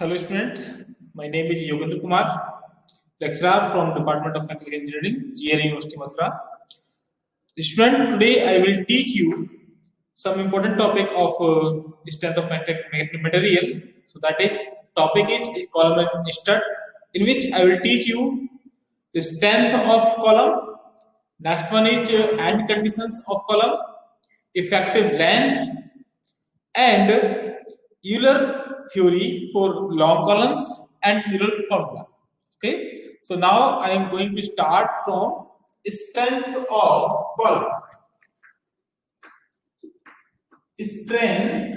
Hello students, my name is Yogendra Kumar, lecturer from Department of Mechanical Engineering, GL University Mathura. Student, today I will teach you some important topic of strength of material. So that is topic is column and stud, in which I will teach you the strength of column. Next one is end conditions of column, effective length, and Euler theory for long columns and Euler formula. Okay, so now I am going to start from strength of column. Strength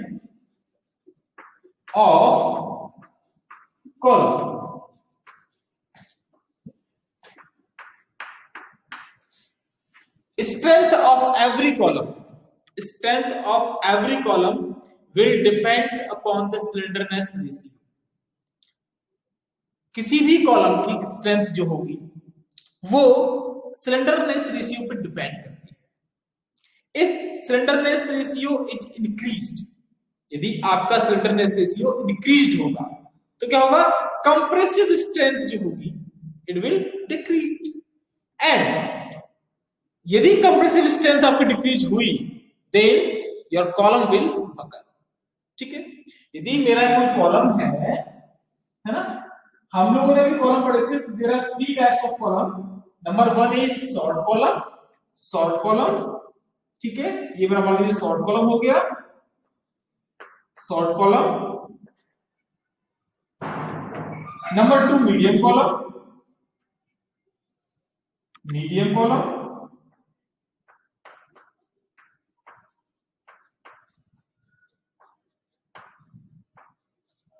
of column. Strength of every column. Strength of every column will depends upon the slenderness ratio. किसी भी column की strength जो होगी वो slenderness ratio पे depend करती है. If slenderness ratio is increased, यदि आपका स्लेंडरनेस रेशियो इंक्रीज्ड होगा तो क्या होगा, कंप्रेसिव स्ट्रेंथ जो होगी इट विल डिक्रीज. एंड यदि कंप्रेसिव स्ट्रेंथ आपकी डिक्रीज हुई then your column will buckle. ठीक है, यदि मेरा कोई कॉलम है ना, हम लोगों ने भी कॉलम पढ़े थे. There are three types of column. Number one is short column. Short column, ठीक है, ये मेरा मान लीजिए शॉर्ट कॉलम हो गया. Short column. Number two medium column. Medium column.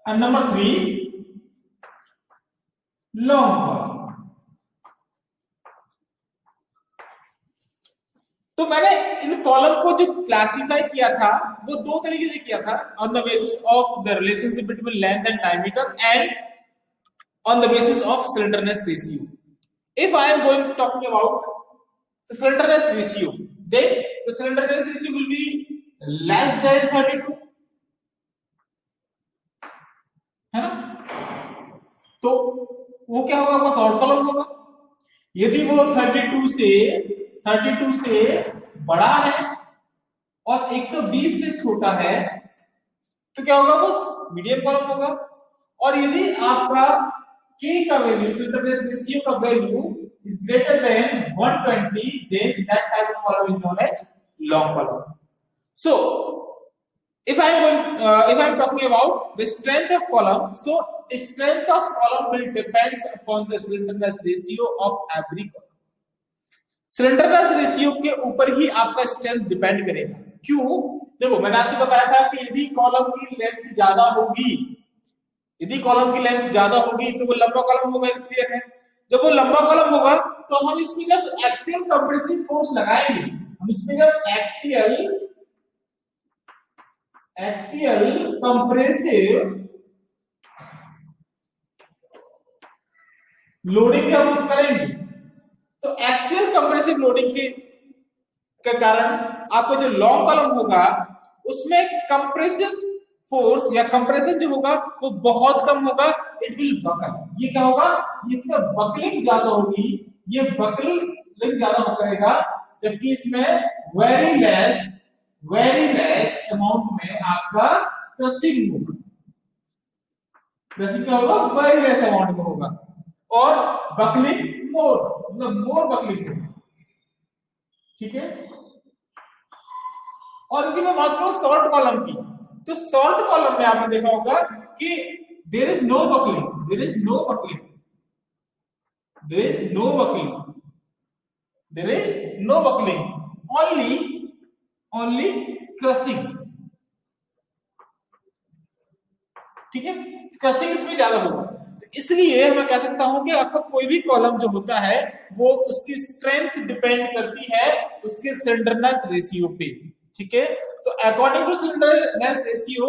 And number three long column. तो मैंने इन कॉलम को जो क्लासिफाई किया था वो दो तरीके से किया था, on the basis of the relationship between length and diameter and on the basis of slenderness ratio. If I am going talking about the slenderness ratio, then the slenderness ratio will be less than 32, है ना. तो वो क्या होगा, आपका short column होगा. यदि वो 32 से बड़ा है और 120 से छोटा है तो क्या होगा, वो मीडियम कॉलम होगा. और यदि आपका k का वैल्यू, स्लेंडरनेस रेशियो का value is greater than 120, then that type of column is known as long column. So if I am talking about the strength of column, so strength of column will depends upon the slenderness ratio of every column. Slenderness ratio के ऊपर ही आपका strength depend करेगा. क्यों? देखो, मैंने आपसे बताया था कि यदि कॉलम की लेंथ ज्यादा होगी, यदि कॉलम की लेंथ ज्यादा होगी तो वो लंबा कॉलम होगा. क्लियर है? जब वो लंबा कॉलम होगा तो हम इसमें जब एक्सियल कंप्रेसिव फोर्स लगाएंगे, हम इसमें जब एक्सियल कंप्रेसिव लोडिंग जब हम करेंगे तो एक्सियल कंप्रेसिव लोडिंग के कारण आपको जो लॉन्ग कॉलम होगा उसमें कंप्रेसिव फोर्स या कंप्रेशन जो होगा वो बहुत कम होगा. It will buckle. ये क्या होगा, इसमें बकलिंग ज्यादा होगी, ये बकलिंग ज्यादा करेगा, जबकि इसमें वेरी लेस अमाउंट में आपका क्रशिंग होगा. क्रशिंग क्या होगा, वेरी लेस अमाउंट में होगा और बकलिंग मोर, मतलब मोर बकलिंग होगा. ठीक है. और यदि मैं बात करूं शॉर्ट कॉलम की, तो शॉर्ट कॉलम में आपने देखा होगा कि there is no buckling, there is no buckling, there is no buckling, there is no buckling, only crushing. ठीक है, क्रशिंग इसमें ज्यादा होगा. तो इसलिए मैं कह सकता हूं कि आपका कोई भी कॉलम जो होता है वो उसकी स्ट्रेंथ डिपेंड करती है उसके स्लेंडरनेस रेशियो पे. ठीक है, तो according to slenderness ratio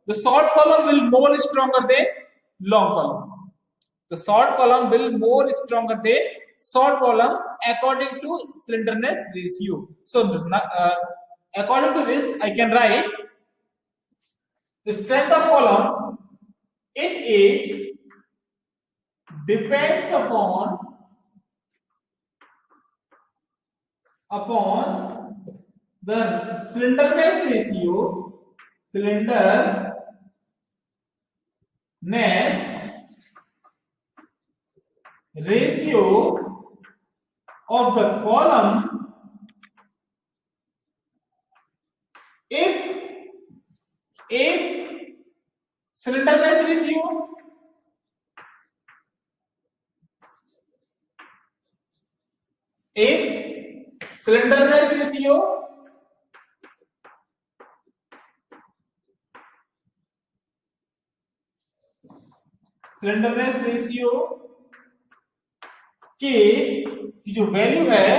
the short column will more stronger than long column. The short column will more stronger than short column according to slenderness ratio. So according to this I can write the strength of column its age depends upon the slenderness ratio of the column if slenderness ratio slenderness ratio के की जो value है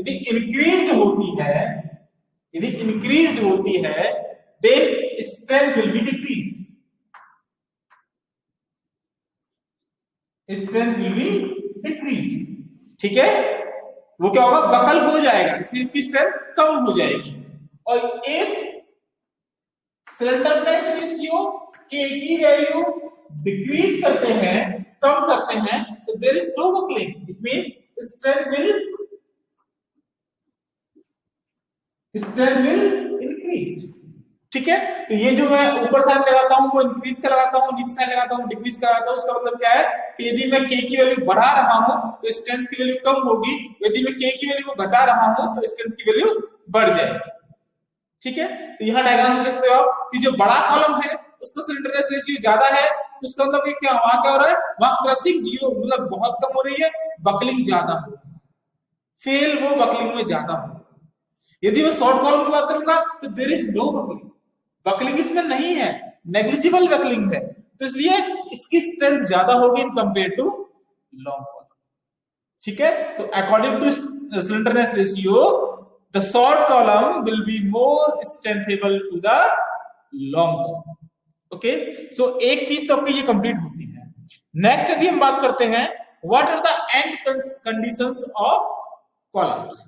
यदि increased होती है then strength will be decreased. ठीक है, वो क्या होगा, बकल हो जाएगा, इसलिए इसकी स्ट्रेंथ कम हो जाएगी। और इफ स्लेंडरनेस रेशियो के की वैल्यू डिक्रीज करते हैं, कम करते हैं, तो there is no buckling, it means strength will increase. ठीक है, तो ये जो मैं ऊपर साइन लगाता हूं वो इंक्रीज का लगाता हूं, नीचे साइन लगाता हूं डिक्रीज का लगाता हूं। उसका मतलब क्या है कि यदि मैं के की वैल्यू बढ़ा रहा हूं तो स्ट्रेंथ की वैल्यू कम होगी, यदि मैं के की वैल्यू को घटा रहा हूं तो स्ट्रेंथ की वैल्यू बढ़ जाएगी। ठीक है, तो यहां डायग्राम देख सकते हो आप कि जो बड़ा कॉलम है उसका स्लेंडरनेस रेशियो ज्यादा है, तो इसका मतलब क्या वहां क्या हो रहा है, वहां क्रशिंग जीरो मतलब बहुत कम हो रही है, बकलिंग ज्यादा हो रही है, फेल वो बकलिंग में ज्यादा हो। यदि मैं शॉर्ट कॉलम की बात करूंगा तो there is no buckling, buckling इसमें नहीं है, नेग्लिजिबल बकलिंग है, तो इसलिए इसकी स्ट्रेंथ ज्यादा होगी in compare to long column. ठीक है, तो according to slenderness ratio the short column will be more strengthable to the long column। Okay, so एक चीज तो आपकी ये कंप्लीट होती है। नेक्स्ट यदि हम बात करते हैं what are the end conditions of columns.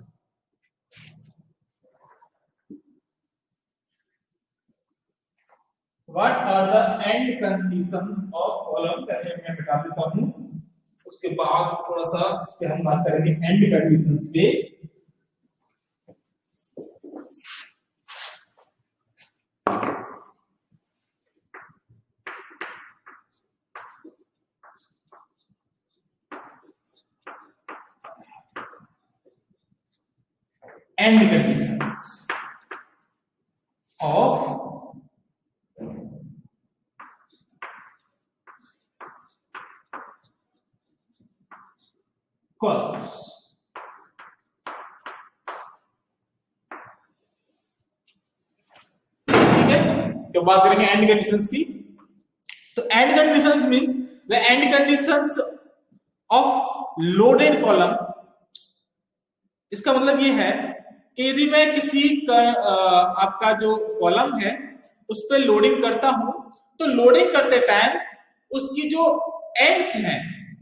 What are the end conditions of column, पहले मैं बता देता हूं, उसके बाद थोड़ा सा इस पे हम बात करेंगे एंड कंडीशंस पे। end conditions of columns। ठीक है, तो बात करेंगे एंड कंडीशंस की। तो and conditions means the end conditions of loaded column. इसका मतलब ये है कि यदि मैं किसी आपका जो कॉलम है उस पर लोडिंग करता हूं तो लोडिंग करते टाइम उसकी जो एंड्स हैं,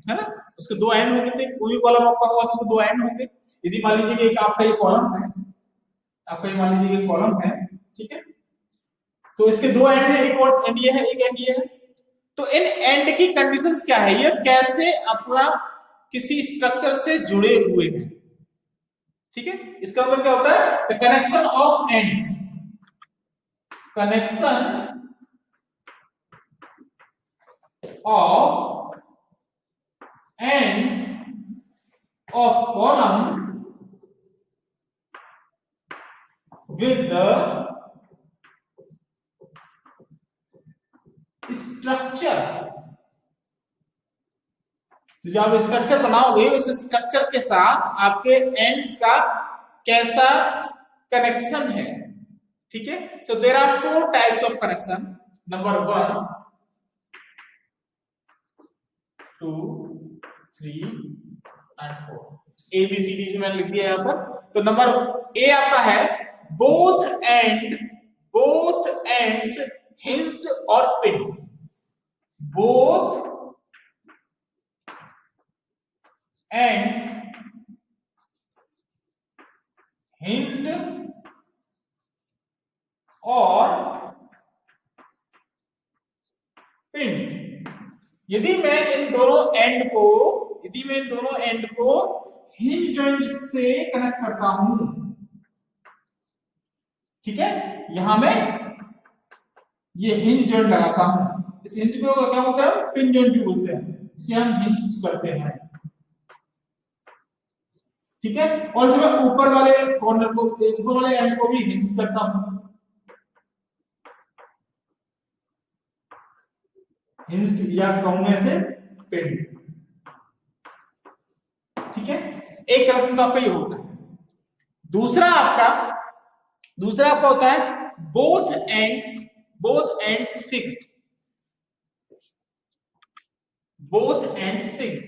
है ना, उसके दो एंड होंगे, तो कोई भी कॉलम आपका हुआ तो दो एंड होंगे। यदि मान लीजिए कि एक आपका ये कॉलम है, आपका ये मान लीजिए कि कॉलम है, ठीक है, तो इसके दो एंड है, एक और एंड ये है, एक एंड ये है। तो इन एंड की कंडीशंस क्या है, ये कैसे अपना किसी स्ट्रक्चर से जुड़े हुए हैं। ठीक है, इसका मतलब क्या होता है, the connection of ends, connection of ends of column with the structure. तो जब आप स्ट्रक्चर बनाओगे उस स्ट्रक्चर के साथ आपके एंड्स का कैसा कनेक्शन है। ठीक है, so there are four types of connection, number 1 2 3 and 4, A B C D मैंने लिख दिया यहां पर। तो नंबर ए आपका है बोथ एंड्स हिंज्ड और पिन्ड, बोथ एंड्स हिंज्ड और पिन्ड। यदि मैं इन दोनों एंड को हिंज जॉइंट से कनेक्ट करता हूं, ठीक है, यहां मैं ये हिंज जॉइंट लगाता हूं, इस हिंज को क्या बोलते हैं, पिन जॉइंट भी बोलते हैं, इसे हम हिंज करते हैं, ठीक है। और इसे मैं ऊपर वाले कॉर्नर को, ऊपर वाले एंड को भी हिंज करता हूं, हिंज या कहूं से पिन, ठीक है। एक कनेक्शन तो आपका ये होता है। दूसरा आपका होता है both ends fixed, both ends fixed,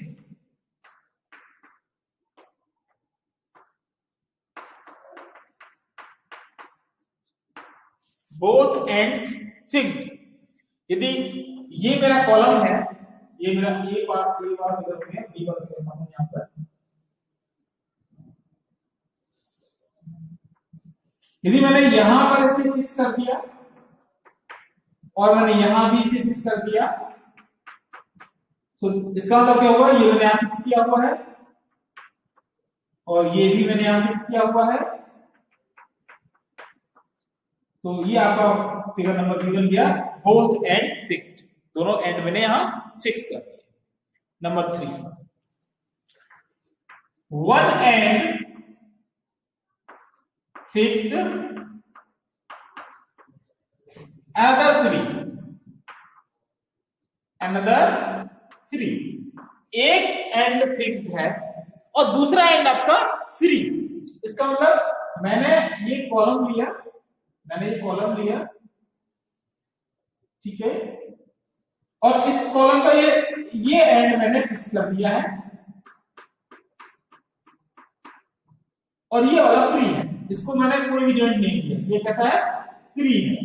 both ends fixed. यदि ये मेरा कॉलम है, ये मेरा ए पार्ट इधर से बी पार्ट के सामने यहां पर, यदि मैंने यहां पर इसे फिक्स कर दिया और मैंने यहां भी इसे फिक्स कर दिया, तो इसका मतलब क्या हुआ, ये मैंने यहां फिक्स किया हुआ है और ये भी मैंने यहां फिक्स किया हुआ है, तो ये आपका फिगर नंबर 3 बन गया, बोथ एंड फिक्स्ड, दोनों एंड मैंने यहां फिक्स कर दिया। Number 3, one end fixed, another 3, एक एंड फिक्स्ड है और दूसरा एंड आपका फ्री। इसका मतलब मैंने ये कॉलम लिया, ठीक है, और इस कॉलम का ये एंड मैंने फिक्स कर दिया है और ये वाला फ्री है, इसको मैंने कोई भी जॉइंट नहीं किया, ये कैसा है, फ्री है,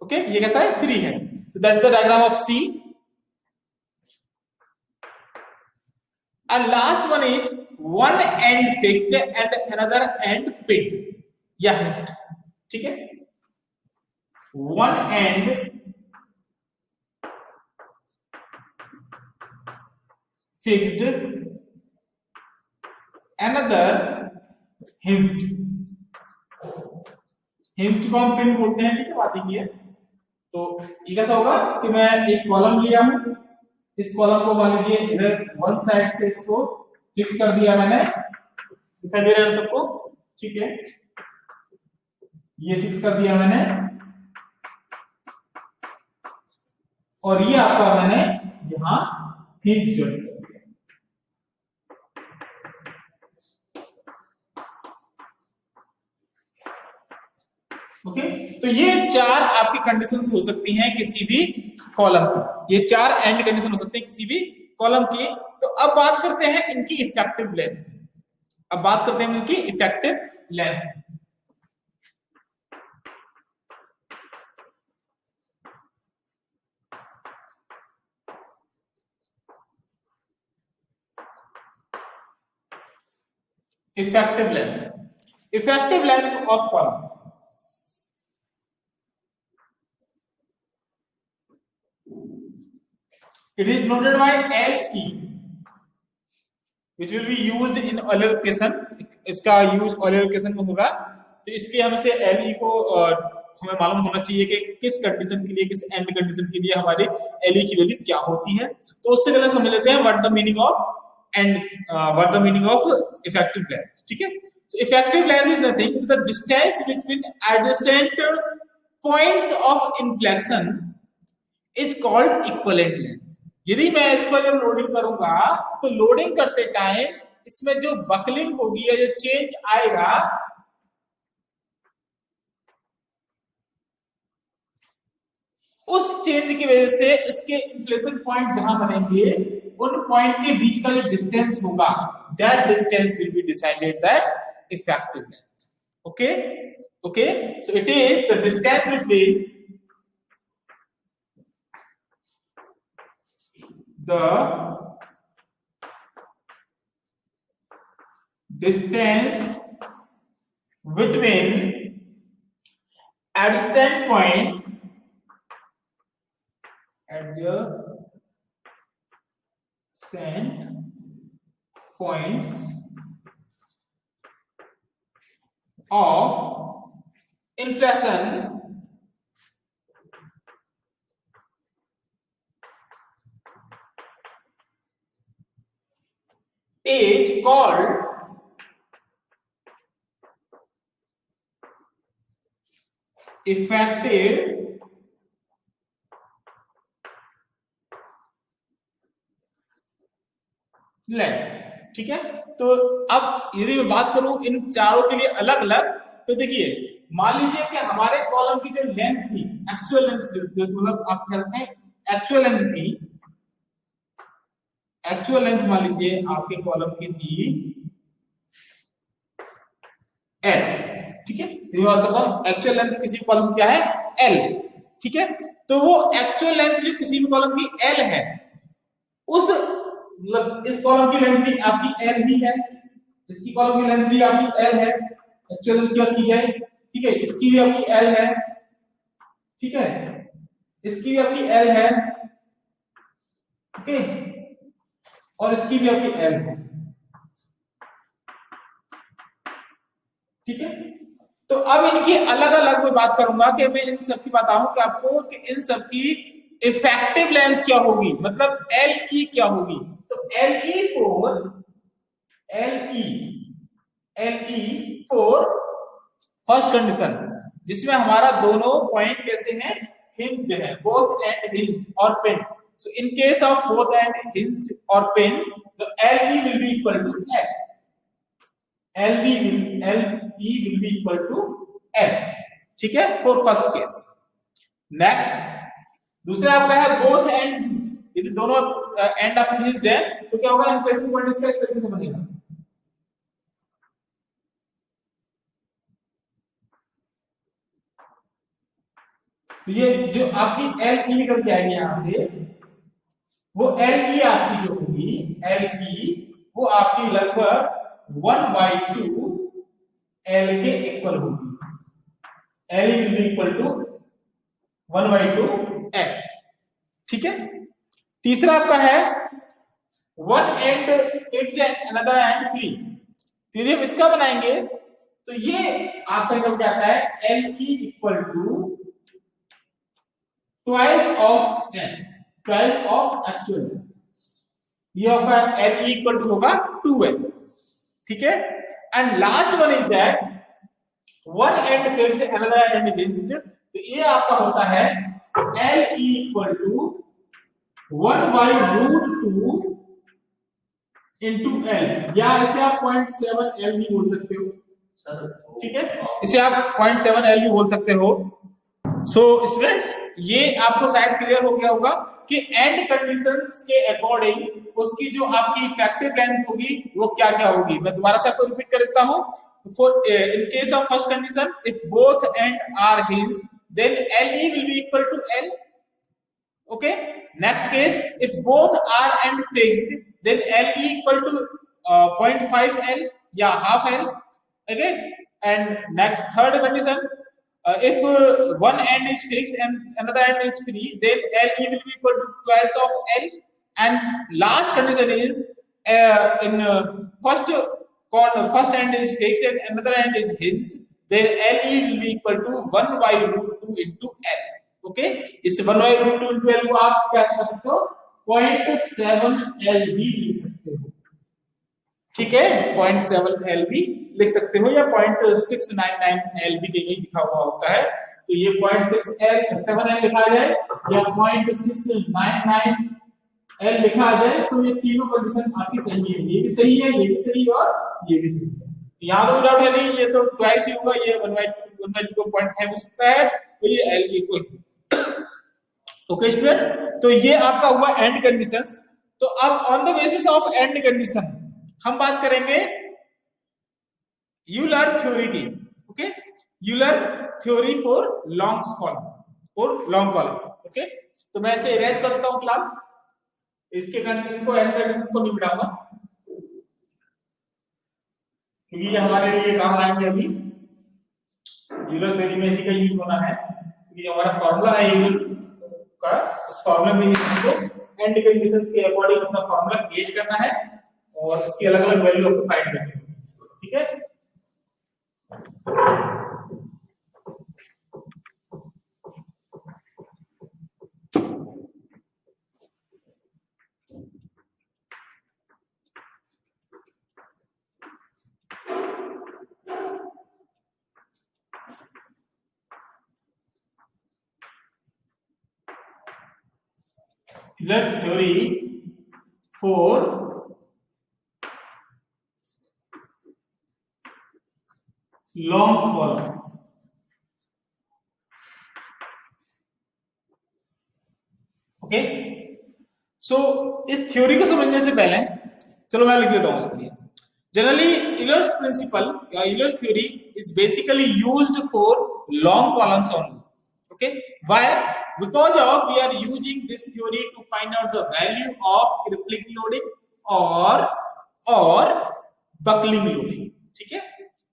ओके, ये कैसा है, फ्री है। So that's the diagram of C. And last one is one end fixed and another end pinned या hinged, ठीक है। One end fixed, another hinged, hinged को हम पिन बोलते हैं, ठीक है, बात ये है। तो ये कैसा होगा कि मैं एक कॉलम लिया हूं, इस कॉलम को मान लीजिए इधर वन साइड से इसको फिक्स कर दिया मैंने, दिखाई दे रहा है सबको, ठीक है, ये फिक्स कर दिया मैंने और ये आपका मैंने यहां हिंज जॉइंट कर दिया, ओके। तो ये 4 आपकी कंडीशंस हो सकती हैं किसी भी कॉलम की, ये 4 एंड कंडीशन हो सकते हैं किसी भी कॉलम की। तो अब बात करते हैं इनकी effective length, effective length of column, it is noted by LE which will be used in earlier occasion, इसका यूज earlier occasion में होगा, तो इसलिए हम इसे LE को हमें मालूम होना चाहिए कि किस कंडीशन के लिए, किस एंड कंडीशन के लिए हमारी LE की वैल्यू क्या होती है। तो उससे पहले समझ लेते हैं what the meaning of effective length, ठीक है। So effective length is nothing but the distance between adjacent points of inflection is called equivalent length। यदि मैं इस पर जब लोडिंग करूंगा तो लोडिंग करते टाइम इसमें जो बकलिंग होगी या जो चेंज आएगा, उस चेंज की वजह से इसके इन्फ्लेशन पॉइंट जहां बनेंगे उन पॉइंट के बीच का जो डिस्टेंस होगा, that distance will be decided that effective length, okay. So it is the distance between the distance between adjacent point cent points of inflection is called effective length. ठीक है, तो अब यदि मैं बात करूं इन चारों के लिए अलग अलग, तो देखिए मान लीजिए कि हमारे कॉलम की जो लेंथ थी, एक्चुअल लेंथ जो मतलब आप कहते हैं एक्चुअल लेंथ थी, एक्चुअल लेंथ मान लीजिए आपके कॉलम की थी एल। ठीक है, ये बात बताओ एक्चुअल लेंथ किसी भी कॉलम क्या है, एल। ठीक है, तो वो एक्चुअल लेंथ जो किसी भी कॉलम की एल है, उस मतलब इस कॉलम की लेंथ भी आपकी एल ही है, इसकी कॉलम की लेंथ भी आपकी एल है, एक्चुअल लेंथ की बात की जाए। ठीक है, इसकी भी आपकी एल है। ठीक है, इसकी भी आपकी एल है। ओके, और इसकी भी आपकी एल है। ठीक है, तो अब इनकी अलग अलग मैं बात करूंगा कि मैं इन सब की बताऊं कि आपको कि इन सब की इफेक्टिव लेंथ क्या होगी, मतलब एल ई क्या होगी। तो L E for first condition, जिसमें हमारा दोनों पॉइंट कैसे हैं, हिंज्ड है, बोथ एंड हिंज्ड और pin. So in case of both end hinged और पिन, तो L E will be equal to L, LE will be equal to L। ठीक है, फॉर फर्स्ट केस। नेक्स्ट, दूसरा आपका है बोथ एंड हिंज्ड, यदि दोनों एंड आप हिंज्ड है तो क्या होगा, इन्फ्लेशन पॉइंट इसका इस तरीके से बनेगा। तो ये जो आपकी LE निकल के आएगी यहां से, वो LE आपकी जो होगी, LE वो आपकी लगभग 1/2 L के इक्वल होगी। LE will be equal to 1/2 L। ठीक है, तीसरा आपका है one end fixed and another and free. यदि हम इसका बनाएंगे तो ये आपका निकल के आता है LE equal to twice of L, twice of actual. ये आपका LE इक्वल टू होगा 2L। ठीक है, and last one is that one end fixed another end hinged. तो ये आपका होता है LE equal to 1/√2 into L, या इसे आप 0.7L भी बोल सकते हो। ठीक है, इसे आप 0.7L भी बोल सकते हो। सो स्टूडेंट्स, ये आपको शायद क्लियर हो गया होगा कि एंड कंडीशंस के अकॉर्डिंग उसकी जो आपकी इफेक्टिव लेंथ होगी वो क्या क्या होगी। मैं दोबारा से आपको रिपीट कर देता हूं। For in case of first condition, if both end are hinged, then LE will be equal to L। Okay, next case, if both are and fixed, then LE equal to 0.5L या half L। Okay, and next third condition, if one end is fixed and another end is free, then LE will be equal to twice of L। and last condition is in first end is fixed and another end is hinged, then LE will be equal to 1/√2 into L। Okay, इस 1/√2 into L को आप क्या समझ सकते हो, 0.7L भी लिख सकते हो। ठीक है, 0.7L भी लिख सकते हो, या 0.699L भी कहीं लिखा हुआ होता है। तो ये 0.6L लिखा जाए या 0.699L लिखा जाए, तो ये तीनों कंडीशन आपकी सही है। ये भी सही है, ये भी सही और ये भी सही है। तो यहाँ तो डाउट है नहीं, ये तो ट्वाइस ही होगा, ये 1/2 को 0.5 हो सकता है, तो ये L इक्वल। ओके स्टूडेंट, तो ये आपका हुआ एंड कंडीशंस। तो अब on the basis of and condition हम बात करेंगे यूलर थ्योरी की। Okay, Euler theory for long column और लॉन्ग कॉलम। ओके, तो मैं इसे इरेज करता हूं फिलहाल, इसके इनको एंड कंडीशंस को नहीं मिटाऊंगा क्योंकि ये हमारे लिए काम आएंगे। अभी यूलर थ्योरी में इसी का यूज होना है, क्योंकि हमारा फॉर्मूला है यूलर का, उस फॉर्मूले में इसको एंड कंडीशंस के अकॉर्डिंग अपना फॉर्मूला क्रिएट करना है और इसकी अलग अलग वैल्यू आपको फाइंड करनी है, ठीक है। Euler's theory for long column. Okay, so इस थ्योरी को समझने से पहले चलो मैं लिख देता हूं इसके लिए। जनरली यूलर्स प्रिंसिपल या Euler's theory is basically used for long columns only. Okay, why? Because of we are using this theory to find out the value of crippling loading और बकलिंग लोडिंग। ठीक है,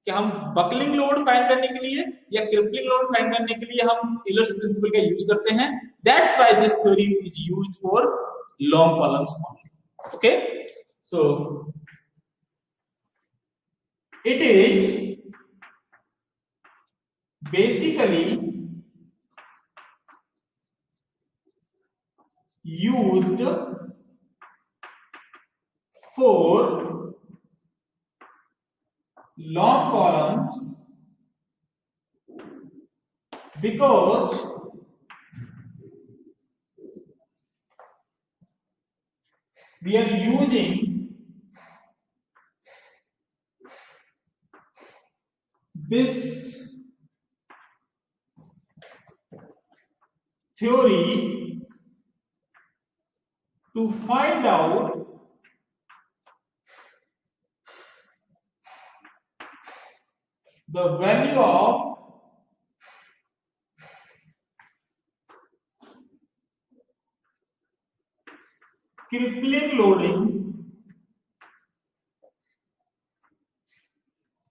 कि हम buckling load find करने के लिए या crippling load find करने के लिए हम यूलर्स प्रिंसिपल का यूज करते हैं। That's why this theory is used for long columns only. Okay, so it is basically used for long columns because we are using this theory to find out the value of crippling loading,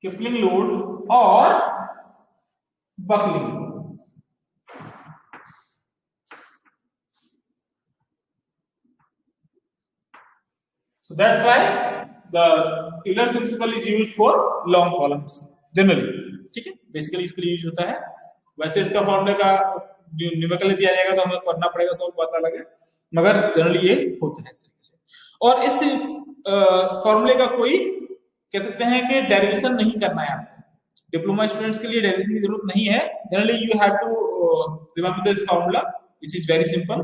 crippling load or buckling load. So that's why the Euler principle is used for long columns generally. ठीक है, basically इसके लिए use होता है। वैसे इसका फॉर्मूले का न्यूमेरिकली दिया जाएगा तो हमें करना पड़ेगा, सब बात अलग है, मगर जनरली ये होता है इस तरीके से। और इस फॉर्मूले का कोई कह सकते हैं कि डेरिवेशन नहीं करना है आपको। डिप्लोमा स्टूडेंट्स के लिए डेरिवेशन की जरूरत नहीं है। Generally you have to remember this formula which is very simple,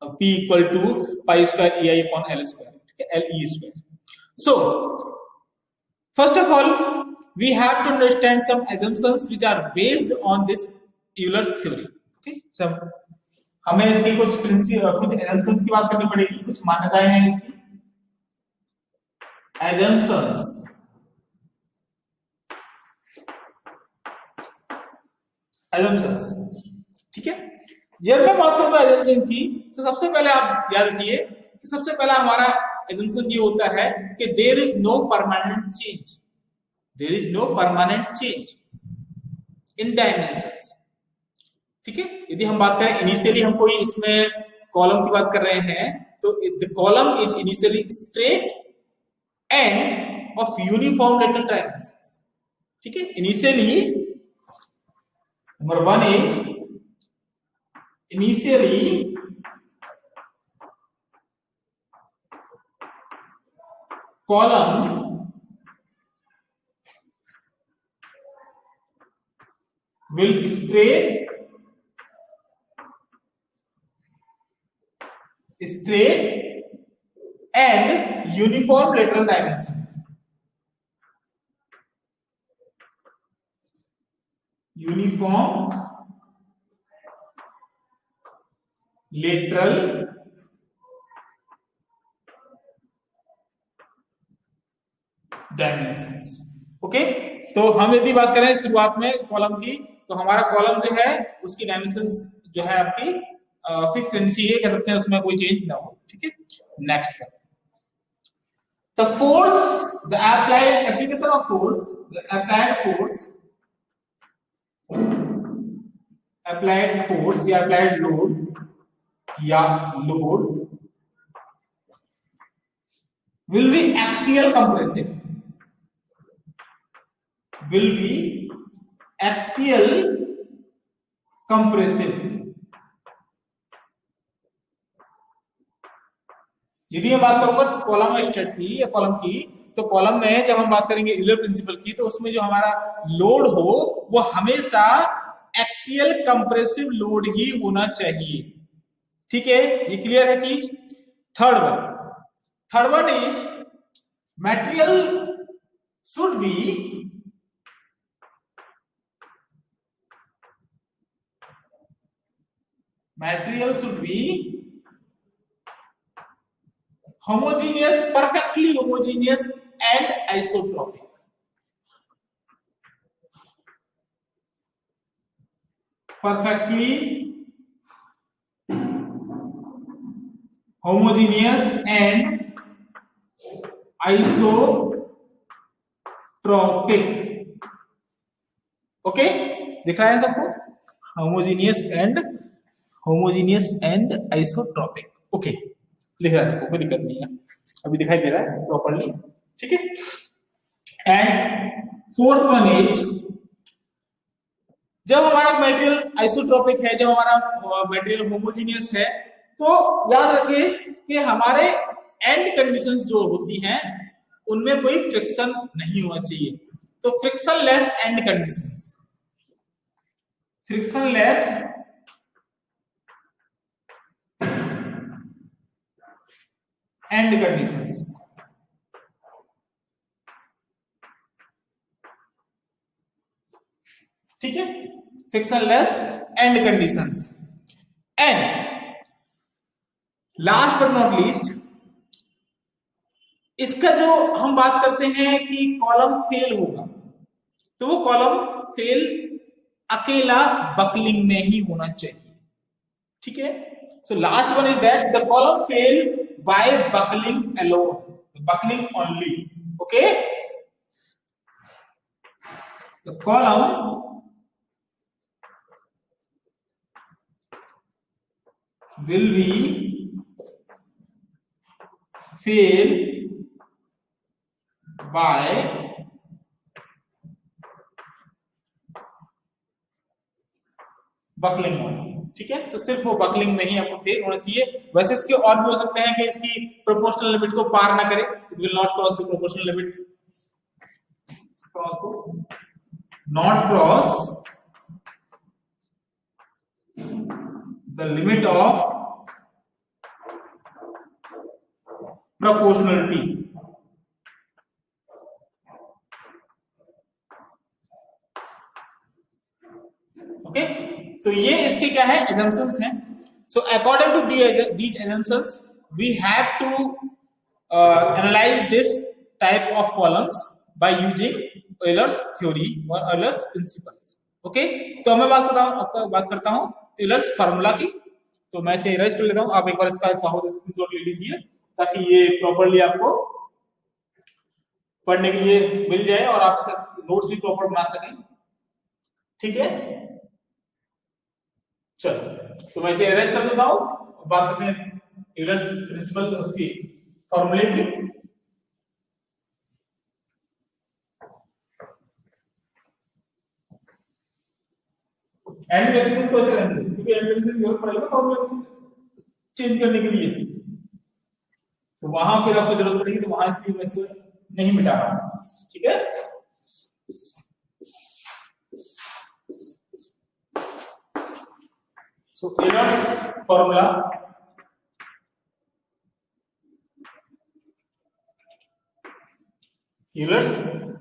P equal to pi square EI upon L square, LE square. So first of all we have to understand some assumptions which are based on this Euler's theory. Okay, so हमें इसकी कुछ assumptions की बात करनी पड़ेगी, कुछ मान्यताएं हैं इसकी। assumptions, ठीक है। जब मैं बात करूंगा assumptions की तो सबसे पहले आप याद रखिए कि सबसे पहला हमारा assumption ये होता है कि there is no permanent change, there is no permanent change in dimensions। ठीक है, यदि हम बात करें इनिशियली हम कोई इसमें कॉलम की बात कर रहे हैं तो the column is initially straight end of uniform lateral dimensions. ठीक है, initially number 1 is initially column will straight and uniform lateral dimension, uniform lateral dimensions. Okay, तो हम यदि बात करें शुरुआत में कॉलम की तो हमारा कॉलम जो है उसकी डायमेंशंस जो है आपकी फिक्स रहनी चाहिए, कह सकते हैं उसमें कोई चेंज ना हो। ठीक है, next the force, the applied application of force, the applied force या अप्लाइड लोड या load will be axial compressive, will be axial compressive। यदि मैं बात करूंगा कॉलम स्टेट की या कॉलम की, तो कॉलम में जब हम बात करेंगे यूलर प्रिंसिपल की, तो उसमें जो हमारा लोड हो वो हमेशा एक्सियल कंप्रेसिव लोड ही होना चाहिए। ठीक है, ये क्लियर है चीज। Third one is material should be homogeneous, perfectly homogeneous and isotropic। perfectly homogeneous and isotropic। Okay, दिख रहा है सबको? Homogeneous and isotropic. ओके, लिख रहा है, कोई दिक्कत नहीं है, अभी दिखाई दे रहा है प्रॉपर्ली। ठीक है, एंड फोर्थ वन इज जब हमारा मटेरियल आइसोट्रोपिक है, जब हमारा मटेरियल होमोजीनियस है, तो याद रखिए कि हमारे एंड कंडीशंस जो होती हैं उनमें कोई फ्रिक्शन नहीं होना चाहिए। तो frictionless and conditions, frictionless and conditions, ठीक है, frictionless and conditions. And last but not least, इसका जो हम बात करते हैं कि कॉलम फेल होगा, तो वो कॉलम फेल अकेला बकलिंग में ही होना चाहिए। ठीक है, so last one is that the column fail by buckling alone, buckling only. Okay, the column will be fail by buckling only. ठीक है, तो सिर्फ वो बकलिंग में ही आपको फेल होना चाहिए। वैसे इसके और भी हो सकते हैं कि इसकी प्रोपोर्शनल लिमिट को पार ना करे, it will not cross the proportional limit, cross को not cross the limit of proportionality. Okay, तो ये इसके क्या है, एजम्पशंस हैं। So according to these assumptions we have to analyse this type of columns by using Euler's theory और Euler's principles. Okay, तो मैं बात करता हूं यूलर्स फार्मूला की। तो मैं इसे इरेज कर लेता हूं, आप एक बार इसका चाहो तो स्क्रीनशॉट ले लीजिए ताकि ये प्रॉपर्ली आपको पढ़ने के लिए मिल जाए और आप नोट्स भी प्रॉपर बना सकें। ठीक है, चलो तो मैं इसे अरेंज कर देता हूं, बात करते हैं यूलर्स प्रिंसिपल उसकी फॉर्मूले की। एंड कंडीशंस को रहने दें क्योंकि एंड कंडीशन जरूरत पड़ेगी ना फॉर्मूले चेंज करने के लिए, तो वहां फिर आपको जरूरत पड़ेगी, तो वहां इसकी मैं नहीं मिटा रहा हूं। ठीक है, so Euler's formula, Euler's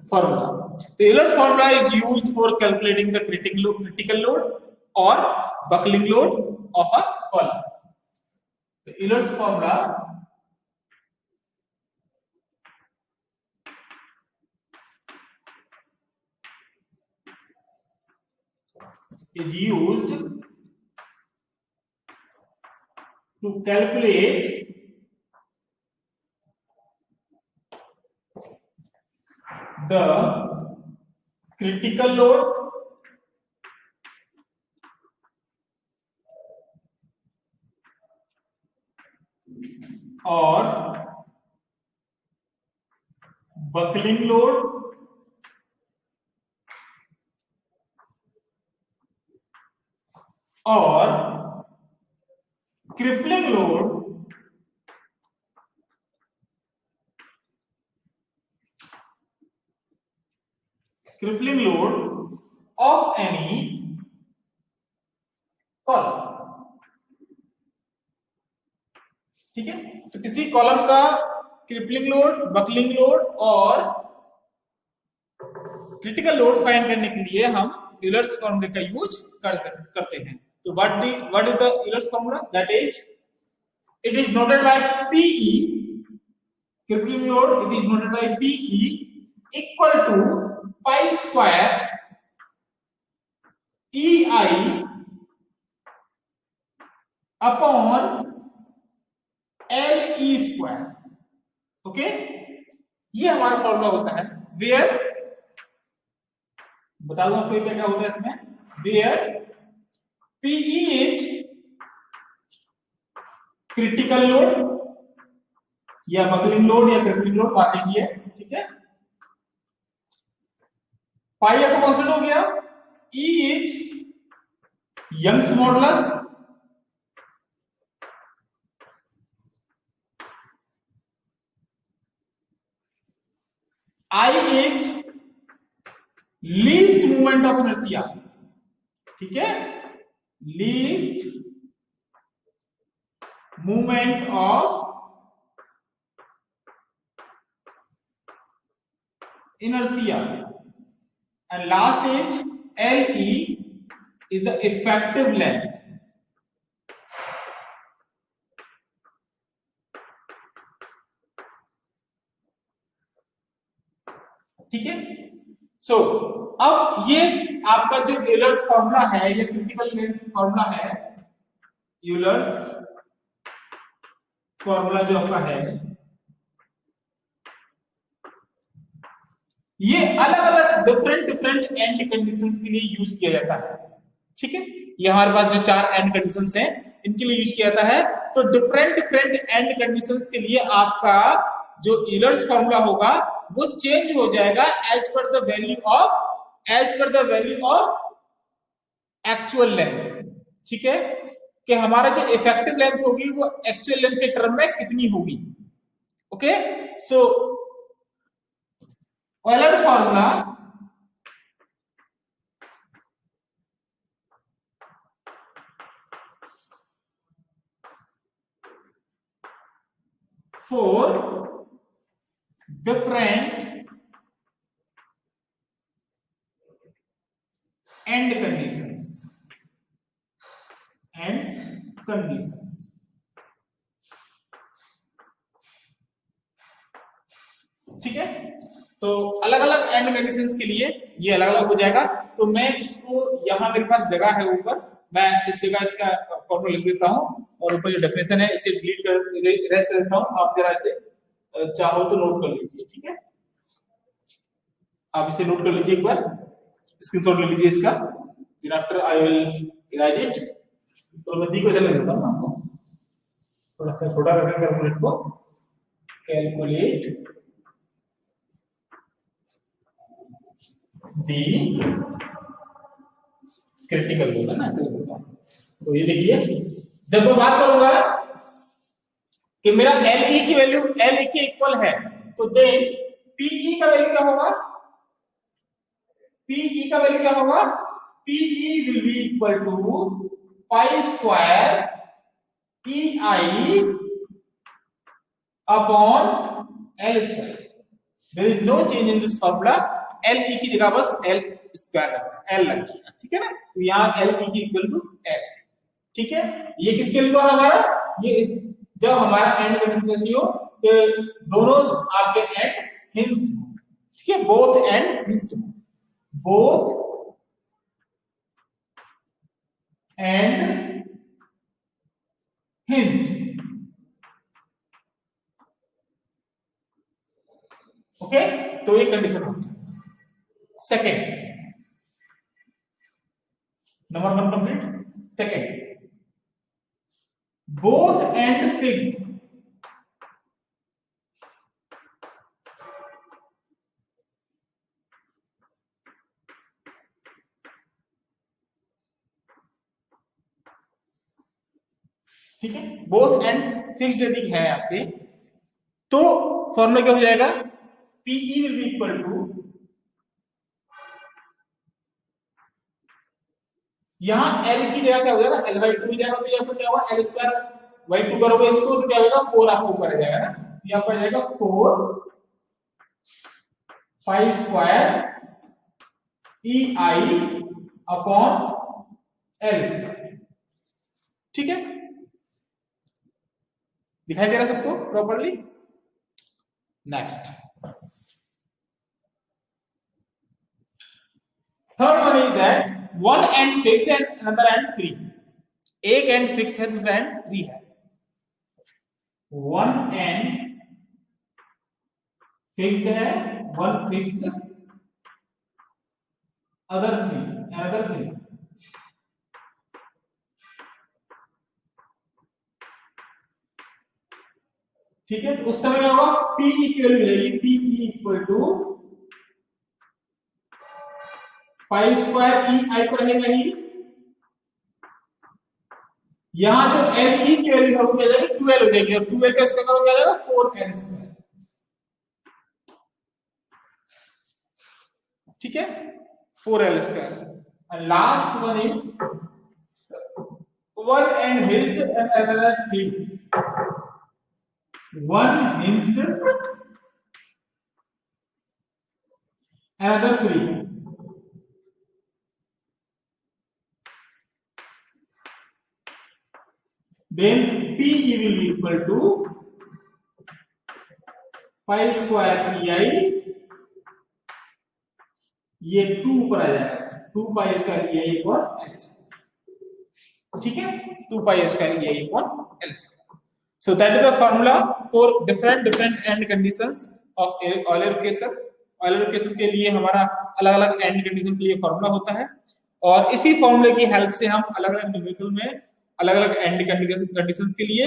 formula. The Euler's formula is used for calculating the critical load or buckling load of a column. The Euler's formula is used to calculate the critical load or buckling load और crippling load of any column. ठीक है, तो किसी column का crippling load, buckling load और critical load find करने के लिए हम यूलर्स फॉर्मूले का यूज करते हैं। तो what is the Euler's formula? That is it is noted bye PE, crippling load, it is noted by PE equal to pi square EI upon LE square। Okay, ये हमारा फॉर्मूला होता है। Where, बता दूं आपको क्या क्या होता है इसमें। Where PE is critical load या बकलिंग लोड या क्रिपलिंग लोड बात ही है। ठीक है, पाई आपका कांस्टेंट हो गया, E is Young's modulus, I is least movement of inertia. ठीक है, least movement of inertia, and last is LE is the effective length। ठीक है, सो अब ये आपका जो यूलर्स फॉर्मूला है, ये क्रिटिकल लेंथ फॉर्मूला है। यूलर्स फॉर्मूला जो आपका है, ये अलग अलग डिफरेंट एंड कंडीशंस के लिए यूज किया जाता है। ठीक है, ये हमारे पास जो 4 एंड कंडीशंस हैं इनके लिए यूज किया जाता है। तो डिफरेंट एंड कंडीशंस के लिए आपका जो यूलर्स फॉर्मूला होगा वो चेंज हो जाएगा as per the value of actual length. ठीक है, कि हमारा जो इफेक्टिव लेंथ होगी वो एक्चुअल लेंथ के टर्म में कितनी होगी। Okay, so Euler formula for different end conditions, ठीक है, तो अलग अलग एंड कंडीशंस के लिए ये अलग अलग हो जाएगा। तो मैं इसको, यहाँ मेरे पास जगह है ऊपर, मैं इस जगह इसका फॉर्मूला लिख देता हूँ और ऊपर जो डेफिनेशन है इसे डिलीट कर रेस्ट कर देता हूँ। आप जरा इसे चाहो तो नोट कर लीजिए। ठीक है, आप इसे नोट कर लीजिए, एक बार स्क्रीनशॉट ले लीजिए इसका। फिर after I will erase it. तो मैं दी को चले देता हूँ आपको, थोड़ा सा छोटा रखें कैलकुलेट को। कैलकुलेट दी क्रिटिकल लोड है ना, ऐसे बोलता हूं। तो ये देखिए, जब मैं बात करूंगा कि मेरा LE की वैल्यू LE के इक्वल है, तो देन PE का वैल्यू क्या होगा? PE का वैल्यू क्या होगा? PE will be equal to pi square EI upon L square. There is no change in this formula. LE की जगह बस L स्क्वायर लगता है, L लग जाएगा। ठीक है ना, तो यहाँ LE की इक्वल टू L। ठीक है, ये किसके लिए हुआ हमारा? ये जब हमारा एंड कंडीशन ऐसी हो कि दोनों आपके एंड हिंज्ड हो। ठीक है, बोथ एंड हिंज्ड हो, बोथ एंड हिंज्ड। ओके, तो ये कंडीशन होती है। Second, number 1 complete. Second, both and fixed ठीक है, बोथ एंड फिक्स्ड यदि है आपके तो फॉर्मूला क्या हो जाएगा, PE will be equal to, यहां एल की जगह क्या हो जाएगा, एल बाई टू हो जाएगा, तो यहाँ पर क्या होगा एल स्क्वायर बाई टू करोगे इसको तो क्या होगा 4 आपको ऊपर आ जाएगा ना, यहाँ पर आ जाएगा 4 फाइव स्क्वायर ई आई अपॉन एल स्क्वायर। ठीक है, दिखाई दे रहा सबको properly. Next third one is that one and fix and another and free. एक एंड फिक्स है, दूसरा एंड फ्री है। वन एंड फिक्स्ड है, one fixed, other free, another free. ठीक है, तो उस समय क्या होगा, पीई की वैल्यू मिलेगी, P E equal to pi square E I तो रहेगा ही, यहां जो एल ई की वैल्यू है वो क्या जाएगी 12 हो जाएगी, और 12 का स्क्वायर करोगे क्या जाएगा 4n स्क्वायर। ठीक है, 4l square. And last one is one and hinged and another free. One hinged another free. then PE will be equal to pi square EI, ये 2 ऊपर आ जाएगा, 2 pi square EI equal L square. ठीक है, 2 pi square EI equal L square. So that is the formula for different end conditions of Euler equation। Euler equation के लिए हमारा अलग-अलग end condition के लिए फॉर्मूला होता है, और इसी फॉर्मूले की हेल्प से हम अलग-अलग न्यूमेरिकल में अलग-अलग एंड कंडीशंस के लिए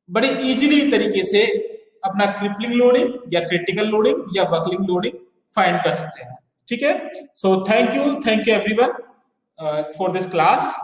बड़े इजीली तरीके से अपना क्रिपलिंग लोडिंग या क्रिटिकल लोडिंग या बकलिंग लोडिंग फाइंड कर सकते हैं। ठीक है, so thank you everyone for this class.